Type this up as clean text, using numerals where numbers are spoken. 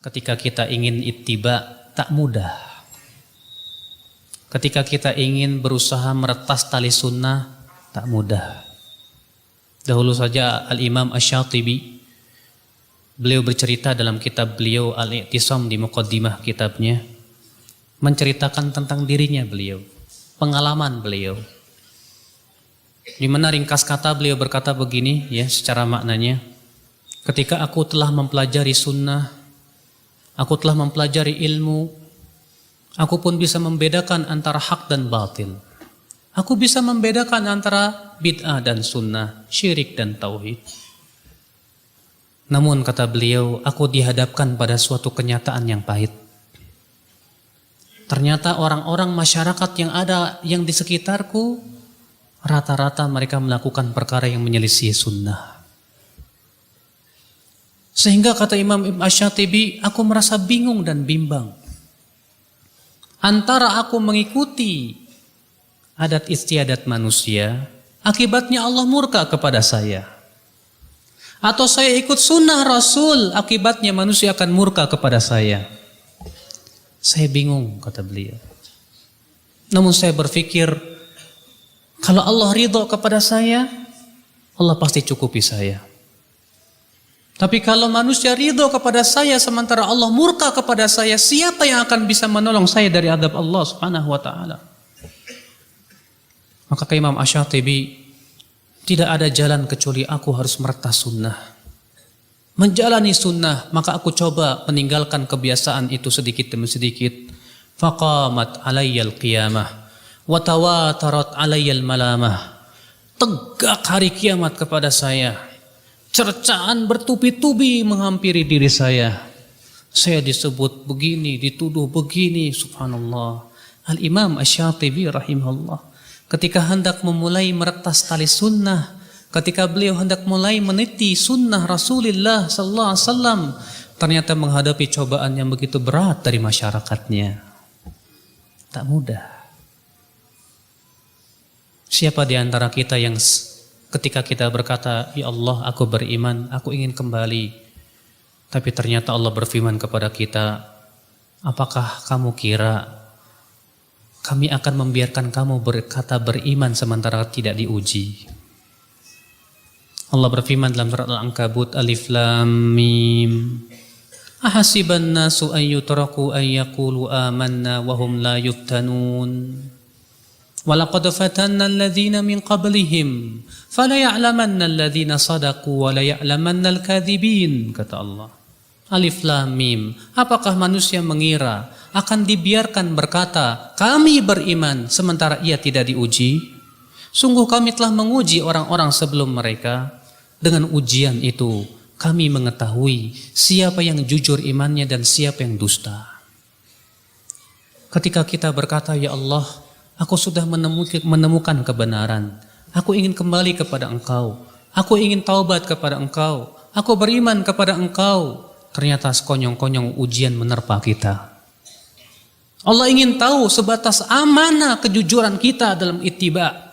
Ketika kita ingin ittiba, tak mudah. Ketika kita ingin berusaha meretas tali sunnah, tak mudah. Dahulu saja Al-Imam Asy-Syatibi, beliau bercerita dalam kitab beliau Al-I'tisam di muqaddimah kitabnya, menceritakan tentang dirinya beliau, pengalaman beliau. Di mana ringkas kata beliau berkata begini ya, secara maknanya, ketika aku telah mempelajari sunnah, aku telah mempelajari ilmu, aku pun bisa membedakan antara hak dan batil. Aku bisa membedakan antara bid'ah dan sunnah, syirik dan tauhid. Namun kata beliau, aku dihadapkan pada suatu kenyataan yang pahit. Ternyata orang-orang masyarakat yang di sekitarku, rata-rata mereka melakukan perkara yang menyelisih sunnah. Sehingga kata Imam Ibn Asy-Syatibi, aku merasa bingung dan bimbang. Antara aku mengikuti adat istiadat manusia, akibatnya Allah murka kepada saya. Atau saya ikut sunnah Rasul, akibatnya manusia akan murka kepada saya. Saya bingung, kata beliau. Namun saya berpikir, kalau Allah ridho kepada saya, Allah pasti cukupi saya. Tapi kalau manusia ridho kepada saya sementara Allah murka kepada saya, siapa yang akan bisa menolong saya dari adab Allah Subhanahu wa taala? Maka ke Imam Asy-Syatibi, tidak ada jalan kecuali aku harus meretas sunnah. Menjalani sunnah, maka aku coba meninggalkan kebiasaan itu sedikit demi sedikit. Faqamat alayyal qiyamah wa tawatarat alayyal malamah. Tegak hari kiamat kepada saya. Cercaan bertubi-tubi menghampiri diri saya. Saya disebut begini, dituduh begini, subhanallah. Al-Imam Asy-Syatibi rahimahullah, ketika hendak memulai meretas tali sunnah, ketika beliau hendak mulai meniti sunnah Rasulullah sallallahu alaihi wasallam, ternyata menghadapi cobaan yang begitu berat dari masyarakatnya. Tak mudah. Siapa di antara kita yang ketika kita berkata, ya Allah, aku beriman, aku ingin kembali, tapi ternyata Allah berfirman kepada kita, apakah kamu kira kami akan membiarkan kamu berkata beriman sementara tidak diuji? Allah berfirman dalam surat Al-Ankabut, Alif Lam Mim. Ahasiban nasu an yutraku an yaqulu amanna wa hum la yuftanun. Walaqad fatanna alladhina min qablihim fala ya'lamanna alladhina sadaqu wa la ya'lamanna al-kadhibin, kata Allah. Alif Lam Mim. Apakah manusia mengira akan dibiarkan berkata kami beriman sementara ia tidak diuji? Sungguh kami telah menguji orang-orang sebelum mereka. Dengan ujian itu kami mengetahui siapa yang jujur imannya dan siapa yang dusta. Ketika kita berkata, ya Allah, aku sudah menemukan kebenaran, aku ingin kembali kepada Engkau, aku ingin taubat kepada Engkau, aku beriman kepada Engkau, ternyata sekonyong-konyong ujian menerpa kita. Allah ingin tahu sebatas amanah kejujuran kita dalam ittiba.